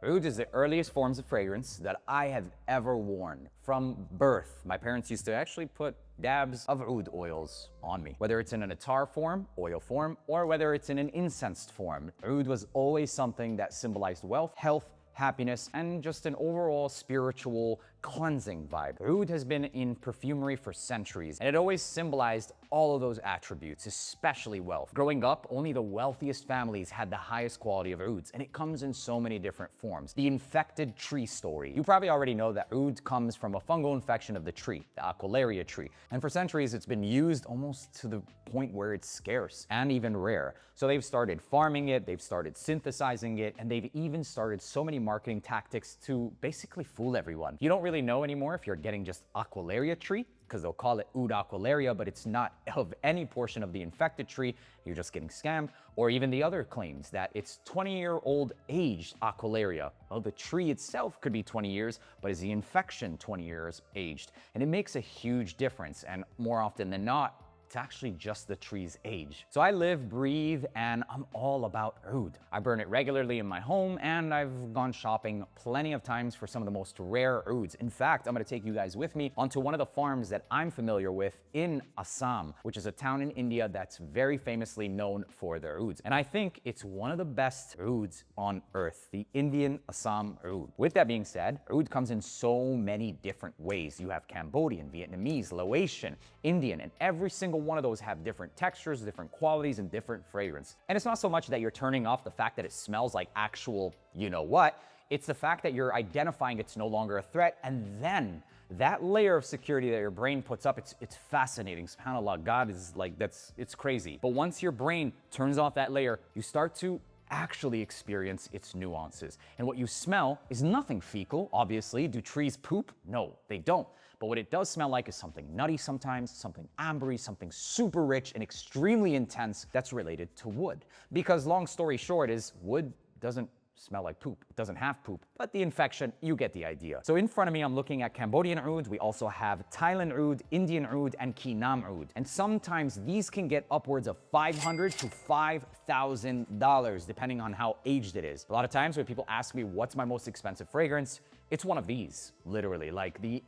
Oud is the earliest forms of fragrance that I have ever worn. From birth, my parents used to actually put dabs of oud oils on me. Whether it's in an attar form, oil form, or whether it's in an incensed form, oud was always something that symbolized wealth, health, happiness, and just an overall spiritual cleansing vibe. Oud has been in perfumery for centuries, and it always symbolized all of those attributes, especially wealth. Growing up, only the wealthiest families had the highest quality of ouds, and it comes in so many different forms. The infected tree story. You probably already know that oud comes from a fungal infection of the tree, the Aquilaria tree, and for centuries it's been used almost to the point where it's scarce and even rare. So they've started farming it, they've started synthesizing it, and they've even started so many marketing tactics to basically fool everyone. You don't really know anymore if you're getting just Aquilaria tree, because they'll call it oud Aquilaria, but it's not of any portion of the infected tree. You're just getting scammed. Or even the other claims that it's 20-year-old aged Aquilaria. Well, the tree itself could be 20 years, but is the infection 20 years aged? And it makes a huge difference. And more often than not, it's actually just the tree's age. So I live, breathe, and I'm all about oud. I burn it regularly in my home, and I've gone shopping plenty of times for some of the most rare ouds. In fact, I'm gonna take you guys with me onto one of the farms that I'm familiar with in Assam, which is a town in India that's very famously known for their ouds. And I think it's one of the best ouds on earth, the Indian Assam oud. With that being said, oud comes in so many different ways. You have Cambodian, Vietnamese, Laotian, Indian, and every single one of those have different textures, different qualities, and different fragrance. And it's not so much that you're turning off the fact that it smells like actual you know what, it's the fact that you're identifying it's no longer a threat, and then that layer of security that your brain puts up, it's fascinating. SubhanAllah, God is like, it's crazy. But once your brain turns off that layer, you start to actually experience its nuances. And what you smell is nothing fecal, obviously. Do trees poop? No, they don't. But what it does smell like is something nutty sometimes, something ambery, something super rich and extremely intense that's related to wood. Because long story short is wood doesn't smell like poop. It doesn't have poop, but the infection, you get the idea. So in front of me, I'm looking at Cambodian oud. We also have Thailand oud, Indian oud, and Ki Nam oud. And sometimes these can get upwards of $500 to $5,000, depending on how aged it is. A lot of times when people ask me, what's my most expensive fragrance? It's one of these, literally, like the,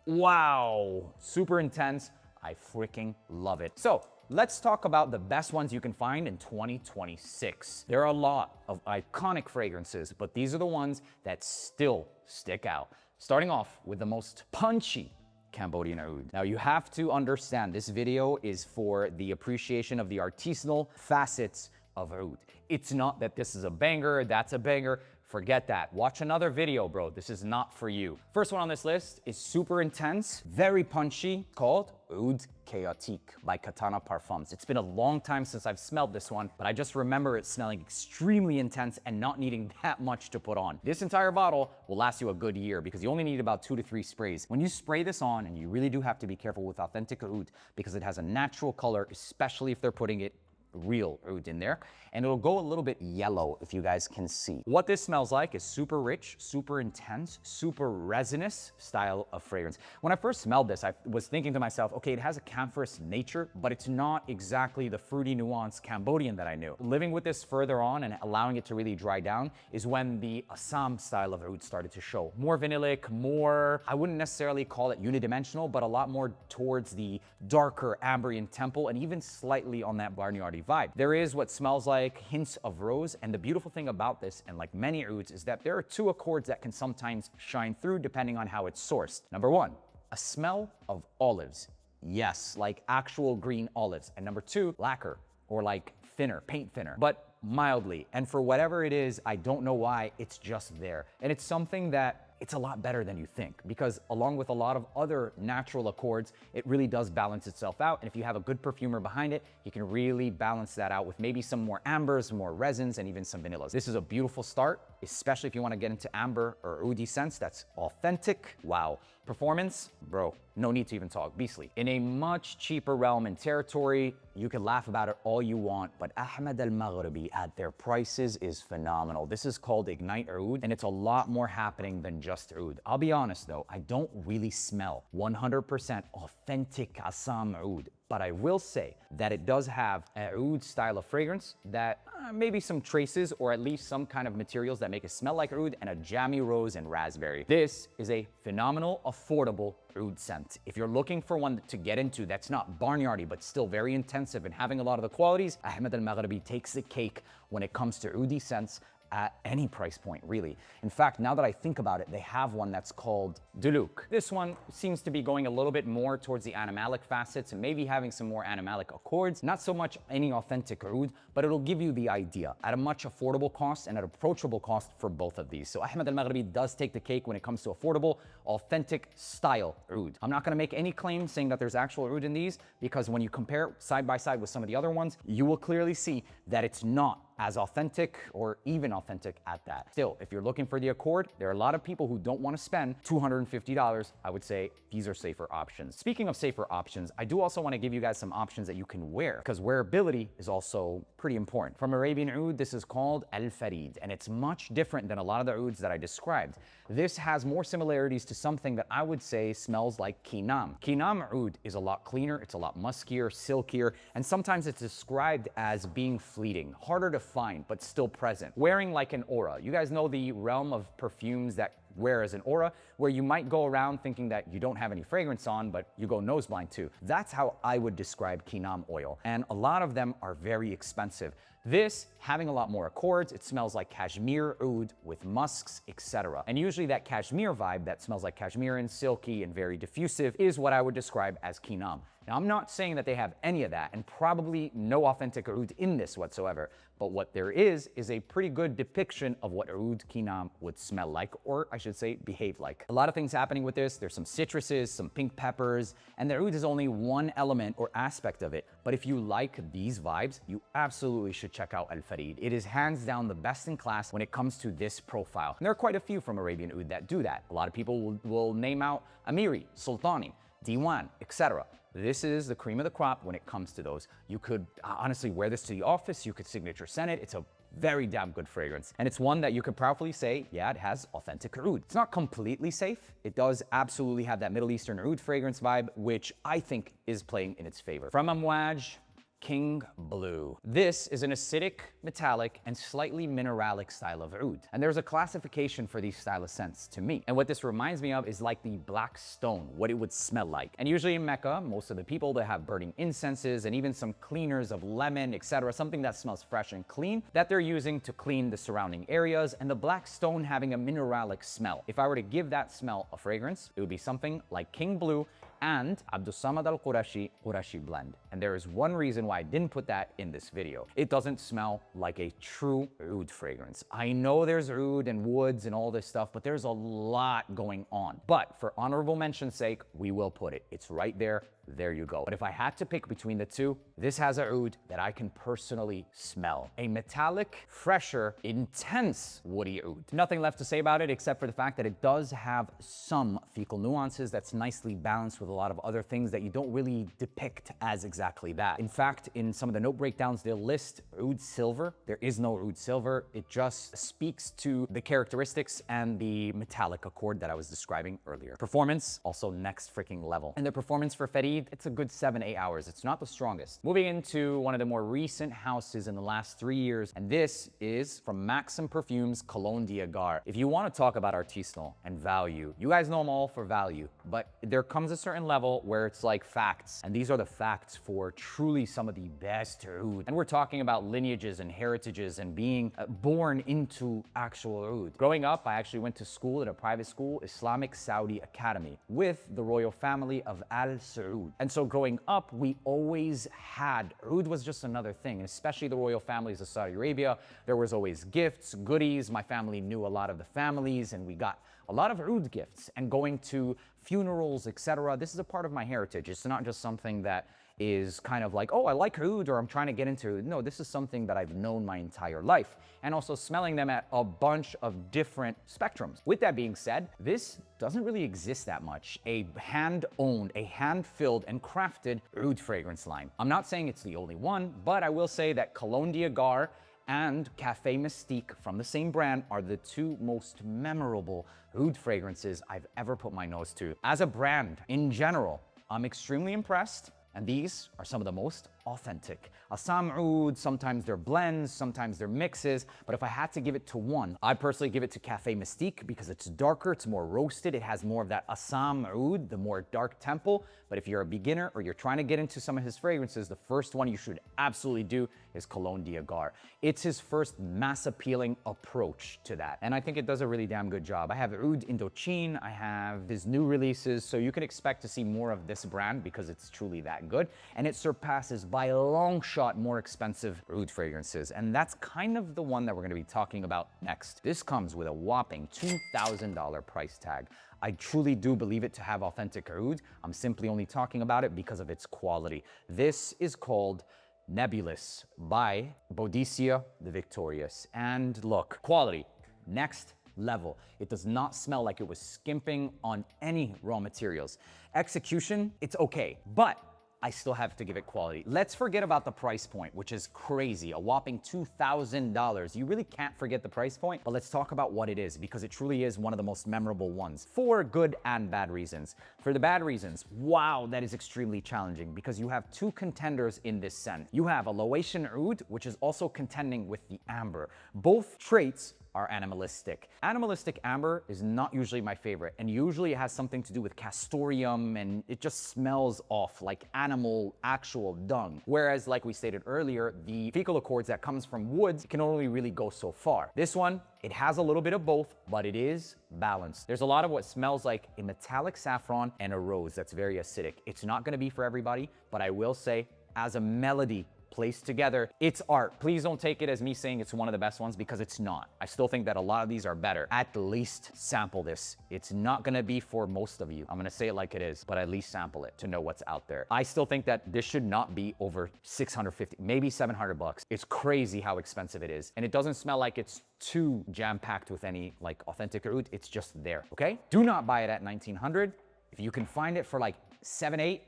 wow, super intense. I freaking love it. So let's talk about the best ones you can find in 2026. There are a lot of iconic fragrances, but these are the ones that still stick out. Starting off with the most punchy Cambodian oud. Now you have to understand this video is for the appreciation of the artisanal facets of oud. It's not that this is a banger, that's a banger. Forget that. Watch another video, bro. This is not for you. First one on this list is super intense, very punchy, called Oud Chaotique by Katana Parfums. It's been a long time since I've smelled this one, but I just remember it smelling extremely intense and not needing that much to put on. This entire bottle will last you a good year because you only need about 2 to 3 sprays. When you spray this on, and you really do have to be careful with authentic oud because it has a natural color, especially if they're putting it real oud in there, and it'll go a little bit yellow if you guys can see. What this smells like is super rich, super intense, super resinous style of fragrance. When I first smelled this, I was thinking to myself, okay, it has a camphorous nature, but it's not exactly the fruity nuanced Cambodian that I knew. Living with this further on and allowing it to really dry down is when the Assam style of oud started to show. More vanillic, more, I wouldn't necessarily call it unidimensional, but a lot more towards the darker Amberian temple and even slightly on that barnyardy vibe. There is what smells like hints of rose, and the beautiful thing about this, and like many ouds, is that there are 2 accords that can sometimes shine through depending on how it's sourced. Number 1, a smell of olives. Yes, like actual green olives. And number 2, lacquer, or like thinner, paint thinner, but mildly. And for whatever it is, I don't know why, it's just there. And it's something that it's a lot better than you think, because along with a lot of other natural accords, it really does balance itself out. And if you have a good perfumer behind it, you can really balance that out with maybe some more ambers, more resins, and even some vanillas. This is a beautiful start, especially if you want to get into amber or oud scents that's authentic. Wow. Performance, bro, no need to even talk, beastly. In a much cheaper realm and territory, you can laugh about it all you want, but Ahmed al-Maghribi at their prices is phenomenal. This is called Ignite Oud, and it's a lot more happening than just oud. I'll be honest though, I don't really smell 100% authentic Assam oud But I will say that it does have a oud style of fragrance that maybe some traces or at least some kind of materials that make it smell like oud and a jammy rose and raspberry. This is a phenomenal, affordable oud scent. If you're looking for one to get into that's not barnyardy but still very intensive and having a lot of the qualities, Ahmed Al Maghribi takes the cake when it comes to oudi scents at any price point, really. In fact, now that I think about it, they have one that's called Duluc. This one seems to be going a little bit more towards the animalic facets and maybe having some more animalic accords. Not so much any authentic oud, but it'll give you the idea at a much affordable cost and at approachable cost for both of these. So Ahmed Al Maghribi does take the cake when it comes to affordable, authentic style oud. I'm not gonna make any claims saying that there's actual oud in these, because when you compare side by side with some of the other ones, you will clearly see that it's not as authentic or even authentic at that. Still, if you're looking for the accord, there are a lot of people who don't want to spend $250. I would say these are safer options. Speaking of safer options, I do also want to give you guys some options that you can wear, because wearability is also pretty important. From Arabian oud, this is called Al-Farid, and it's much different than a lot of the ouds that I described. This has more similarities to something that I would say smells like Kinam. Kinam oud is a lot cleaner, it's a lot muskier, silkier, and sometimes it's described as being fleeting, harder to find, but still present. Wearing like an aura. You guys know the realm of perfumes that wear as an aura, where you might go around thinking that you don't have any fragrance on, but you go nose blind too. That's how I would describe Kinam oil. And a lot of them are very expensive. This, having a lot more accords, it smells like cashmere oud with musks, etc. And usually that cashmere vibe that smells like cashmere and silky and very diffusive is what I would describe as Kinam. Now, I'm not saying that they have any of that, and probably no authentic oud in this whatsoever, but what there is a pretty good depiction of what oud Kinam would smell like, or I should say behave like. A lot of things happening with this. There's some citruses, some pink peppers, and the oud is only one element or aspect of it. But if you like these vibes, you absolutely should check out Al-Farid. It is hands down the best in class when it comes to this profile. And there are quite a few from Arabian oud that do that. A lot of people will name out Amiri, Sultani, Diwan, etc. This is the cream of the crop when it comes to those. You could honestly wear this to the office, you could signature scent it. It's a very damn good fragrance. And it's one that you could proudly say, yeah, it has authentic oud. It's not completely safe. It does absolutely have that Middle Eastern oud fragrance vibe, which I think is playing in its favor. From Amouage, King Blue. This is an acidic, metallic, and slightly mineralic style of oud. And there's a classification for these style of scents to me. And what this reminds me of is like the black stone, what it would smell like. And usually in Mecca, most of the people that have burning incenses and even some cleaners of lemon, etc., something that smells fresh and clean that they're using to clean the surrounding areas, and the black stone having a mineralic smell. If I were to give that smell a fragrance, it would be something like King Blue and Abdus Samad Al-Qurashi blend. And there is one reason why I didn't put that in this video. It doesn't smell like a true oud fragrance. I know there's oud and woods and all this stuff, but there's a lot going on. But for honorable mention's sake, we will put it. It's right there. There you go. But if I had to pick between the two, this has a oud that I can personally smell. A metallic, fresher, intense woody oud. Nothing left to say about it except for the fact that it does have some fecal nuances that's nicely balanced with a lot of other things that you don't really depict as exactly that. In fact, in some of the note breakdowns, they'll list oud silver. There is no oud silver. It just speaks to the characteristics and the metallic accord that I was describing earlier. Performance, also next freaking level. And the performance for Farid, it's a good 7-8 hours. It's not the strongest. Moving into one of the more recent houses in the last 3 years, and this is from Maxim Perfumes Cologne d'Agar. If you want to talk about artisanal and value, you guys know I'm all for value, but there comes a certain level where it's like facts, and these are the facts for truly some of the best oud. And we're talking about lineages and heritages and being born into actual oud. Growing up, I actually went to school at a private school, Islamic Saudi Academy, with the royal family of Al Saud. And so growing up, we always had, oud was just another thing, and especially the royal families of Saudi Arabia. There was always gifts, goodies. My family knew a lot of the families, and we got a lot of oud gifts. And going to funerals, etc. This is a part of my heritage. It's not just something that is kind of like, oh, I like oud or I'm trying to get into it. No, this is something that I've known my entire life, and also smelling them at a bunch of different spectrums. With that being said, this doesn't really exist that much. A hand-owned, a hand-filled and crafted oud fragrance line. I'm not saying it's the only one, but I will say that Cologne d'Agar and Café Mystique from the same brand are the two most memorable oud fragrances I've ever put my nose to. As a brand, in general, I'm extremely impressed. And these are some of the most authentic. Assam oud, sometimes they're blends, sometimes they're mixes, but if I had to give it to one, I personally give it to Cafe Mystique because it's darker, it's more roasted, it has more of that Assam oud, the more dark temple. But if you're a beginner or you're trying to get into some of his fragrances, the first one you should absolutely do is Cologne d'Agar. It's his first mass appealing approach to that. And I think it does a really damn good job. I have Oud Indochine, I have his new releases, so you can expect to see more of this brand because it's truly that good. And it surpasses by a long shot more expensive oud fragrances. And that's kind of the one that we're gonna be talking about next. This comes with a whopping $2,000 price tag. I truly do believe it to have authentic oud. I'm simply only talking about it because of its quality. This is called Nebulous by Boadicea the Victorious. And look, quality, next level. It does not smell like it was skimping on any raw materials. Execution, it's okay, but I still have to give it quality. Let's forget about the price point, which is crazy, a whopping $2,000. You really can't forget the price point, but let's talk about what it is because it truly is one of the most memorable ones for good and bad reasons. For the bad reasons, wow, that is extremely challenging because you have two contenders in this scent. You have a Laotian oud, which is also contending with the amber. Both traits are animalistic. Animalistic amber is not usually my favorite, and usually it has something to do with castoreum and it just smells off like animal actual dung. Whereas, like we stated earlier, the fecal accords that comes from woods can only really go so far. This one, it has a little bit of both, but it is balanced. There's a lot of what smells like a metallic saffron and a rose that's very acidic. It's not gonna be for everybody, but I will say, as a melody placed together, it's art. Please don't take it as me saying it's one of the best ones because it's not. I still think that a lot of these are better. At least sample this. It's not gonna be for most of you. I'm gonna say it like it is, but at least sample it to know what's out there. I still think that this should not be over 650, maybe 700 bucks. It's crazy how expensive it is. And it doesn't smell like it's too jam-packed with any like authentic oud. It's just there, okay? Do not buy it at 1900. If you can find it for like 7, 8,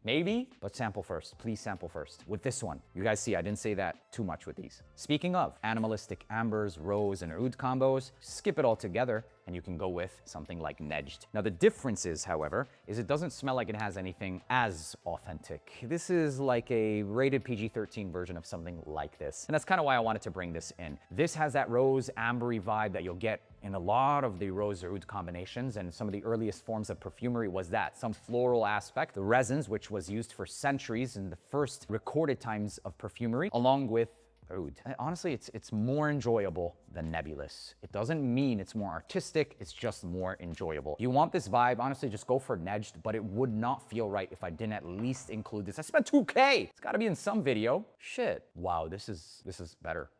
maybe, but sample first. Please sample first. With this one, you guys see I didn't say that too much with these. Speaking of animalistic ambers, rose, and oud combos, skip it all together and you can go with something like Nejd. Now the difference is, however, is it doesn't smell like it has anything as authentic. This is like a rated PG-13 version of something like this. And that's kind of why I wanted to bring this in. This has that rose ambery vibe that you'll get in a lot of the rose or oud combinations, and some of the earliest forms of perfumery was that. Some floral aspect, the resins, which was used for centuries in the first recorded times of perfumery, along with oud. Honestly, it's more enjoyable than Nebulous. It doesn't mean it's more artistic, it's just more enjoyable. You want this vibe, honestly, just go for Nejd, but it would not feel right if I didn't at least include this. I spent $2K. It's gotta be in some video. Shit. Wow, this is better.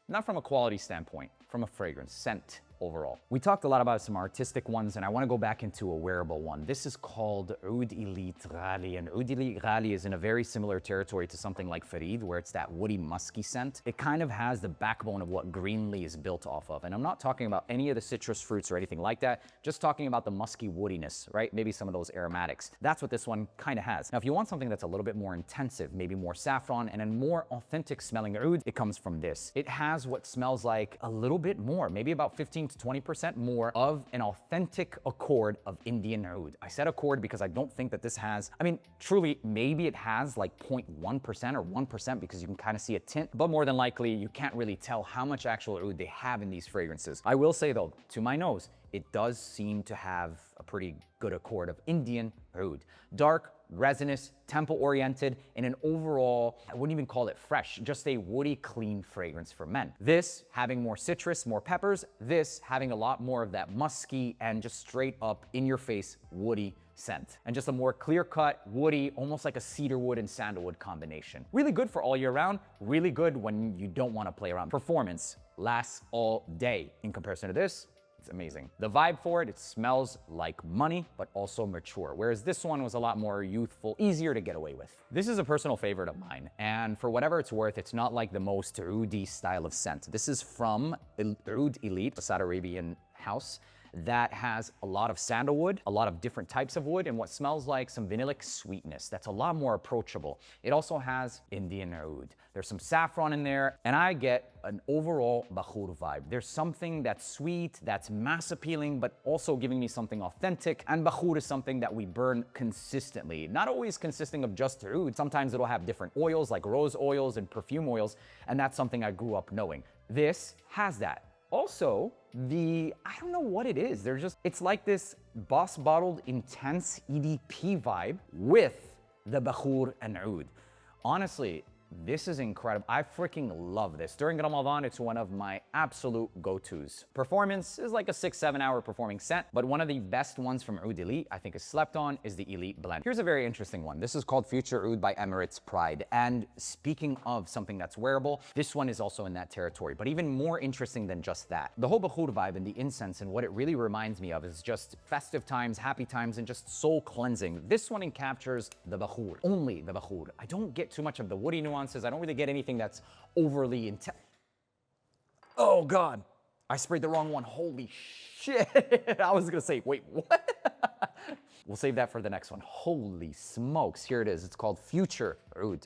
Not from a quality standpoint, from a fragrance, scent overall. We talked a lot about some artistic ones, and I want to go back into a wearable one. This is called Oud Elite Rally, and Oud Elite Rally is in a very similar territory to something like Farid, where it's that woody, musky scent. It kind of has the backbone of what Greenlee is built off of, and I'm not talking about any of the citrus fruits or anything like that, just talking about the musky woodiness, right? Maybe some of those aromatics. That's what this one kind of has. Now, if you want something that's a little bit more intensive, maybe more saffron, and a more authentic smelling oud, it comes from this. It has what smells like a little bit more, maybe about 15 to 20% more of an authentic accord of Indian oud. I said accord because I don't think that this has, I mean, truly, maybe it has like 0.1% or 1% because you can kind of see a tint, but more than likely, you can't really tell how much actual oud they have in these fragrances. I will say though, to my nose, it does seem to have a pretty good accord of Indian oud. Dark, resinous, temple-oriented, and an overall, I wouldn't even call it fresh, just a woody, clean fragrance for men. This having more citrus, more peppers, this having a lot more of that musky and just straight up in-your-face woody scent. And just a more clear-cut, woody, almost like a cedar wood and sandalwood combination. Really good for all year round, really good when you don't want to play around. Performance lasts all day. In comparison to this, it's amazing. The vibe for it, it smells like money, but also mature. Whereas this one was a lot more youthful, easier to get away with. This is a personal favorite of mine. And for whatever it's worth, it's not like the most oud style of scent. This is from Oud Elite, a Saudi Arabian house. that has a lot of sandalwood, a lot of different types of wood, and what smells like some vanillic sweetness. That's a lot more approachable. It also has Indian oud. There's some saffron in there, and I get an overall bakhur vibe. There's something that's sweet, that's mass appealing, but also giving me something authentic. And bakhur is something that we burn consistently, not always consisting of just oud. Sometimes it'll have different oils like rose oils and perfume oils, and that's something I grew up knowing. This has that. Also, I don't know what it is. It's like this Boss bottled intense EDP vibe with the bakhur and oud. Honestly, this is incredible. I freaking love this. During Ramadan, it's one of my absolute go-tos. Performance is like a 6-7 hour performing scent, but one of the best ones from Oud Elite, I think is slept on, is the Elite Blend. Here's a very interesting one. This is called Future Oud by Emirates Pride. And speaking of something that's wearable, this one is also in that territory, but even more interesting than just that. The whole bakhur vibe and the incense and what it really reminds me of is just festive times, happy times, and just soul cleansing. This one encaptures the bakhur, only the bakhur. I don't get too much of the woody nuances. I don't really get anything that's overly intense. Oh God, I sprayed the wrong one. Holy shit. I was gonna say, wait, what? We'll save that for the next one. Holy smokes, here it is. It's called Future Oud.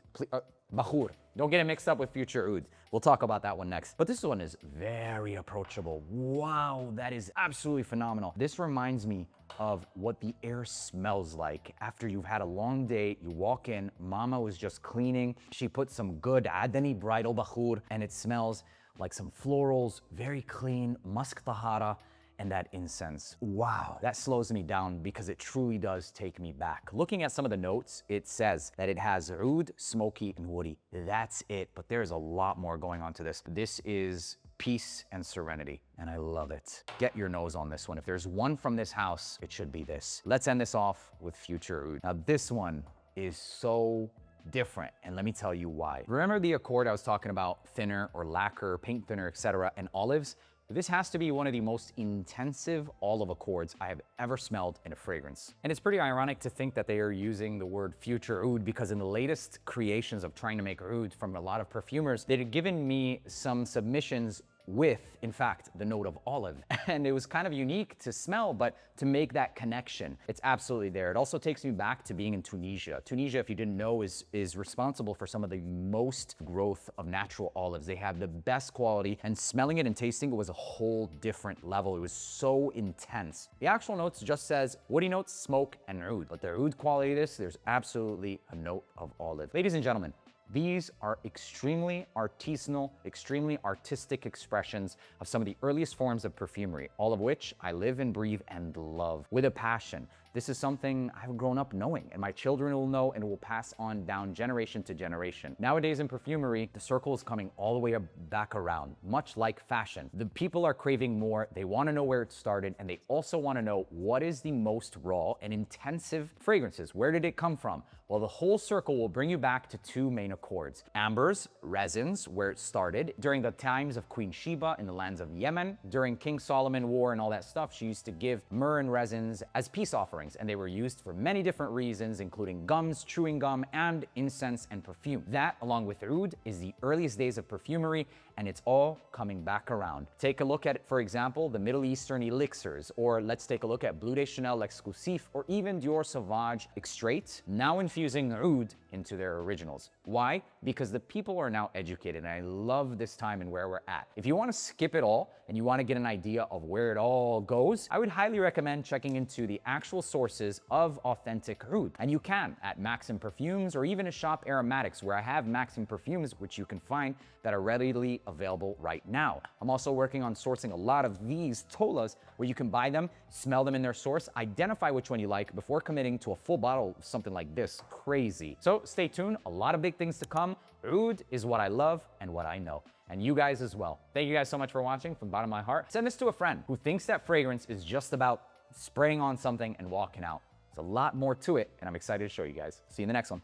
Bakhur. Don't get it mixed up with Future Oud. We'll talk about that one next. But this one is very approachable. Wow, that is absolutely phenomenal. This reminds me of what the air smells like after you've had a long day. You walk in, mama was just cleaning. She put some good Adani bridal bakhur, and it smells like some florals, very clean, musk tahara, and that incense. Wow, that slows me down because it truly does take me back. Looking at some of the notes, it says that it has oud, smoky, and woody. That's it, but there's a lot more going on to this. This is peace and serenity, and I love it. Get your nose on this one. If there's one from this house, it should be this. Let's end this off with Future Oud. Now this one is so different, and let me tell you why. Remember the accord I was talking about, thinner or lacquer, paint thinner, etc., and olives? This has to be one of the most intensive olive accords I have ever smelled in a fragrance. And it's pretty ironic to think that they are using the word Future Oud because in the latest creations of trying to make oud from a lot of perfumers, they had given me some submissions with, in fact, the note of olive. And it was kind of unique to smell, but to make that connection, it's absolutely there. It also takes me back to being in Tunisia. Tunisia, if you didn't know, is responsible for some of the most growth of natural olives. They have the best quality, and smelling it and tasting it was a whole different level. It was so intense. The actual notes just says woody notes, smoke, and oud. But the oud quality of this, there's absolutely a note of olive. Ladies and gentlemen, these are extremely artisanal, extremely artistic expressions of some of the earliest forms of perfumery, all of which I live and breathe and love with a passion. This is something I've grown up knowing, and my children will know, and will pass on down generation to generation. Nowadays in perfumery, the circle is coming all the way back around, much like fashion. The people are craving more, they want to know where it started, and they also want to know what is the most raw and intensive fragrances. Where did it come from? Well, the whole circle will bring you back to two main accords. Ambers, resins, where it started. During the times of Queen Sheba in the lands of Yemen, during King Solomon War and all that stuff, she used to give myrrh and resins as peace offerings, and they were used for many different reasons, including gums, chewing gum, and incense and perfume. That, along with oud, is the earliest days of perfumery, and it's all coming back around. Take a look at, for example, the Middle Eastern elixirs, or let's take a look at Bleu de Chanel Exclusif, or even Dior Sauvage Extrait, now infusing oud into their originals. Why? Because the people are now educated, and I love this time and where we're at. If you want to skip it all and you want to get an idea of where it all goes, I would highly recommend checking into the actual sources of authentic oud. And you can at Maxim Perfumes, or even a shop AROMATIX, where I have Maxim Perfumes, which you can find that are readily available right now. I'm also working on sourcing a lot of these tolas where you can buy them, smell them in their source, identify which one you like before committing to a full bottle of something like this. Crazy. So stay tuned, a lot of big things to come. Oud is what I love and what I know, and you guys as well. Thank you guys so much for watching from the bottom of my heart. Send this to a friend who thinks that fragrance is just about spraying on something and walking out. There's a lot more to it, and I'm excited to show you guys. See you in the next one.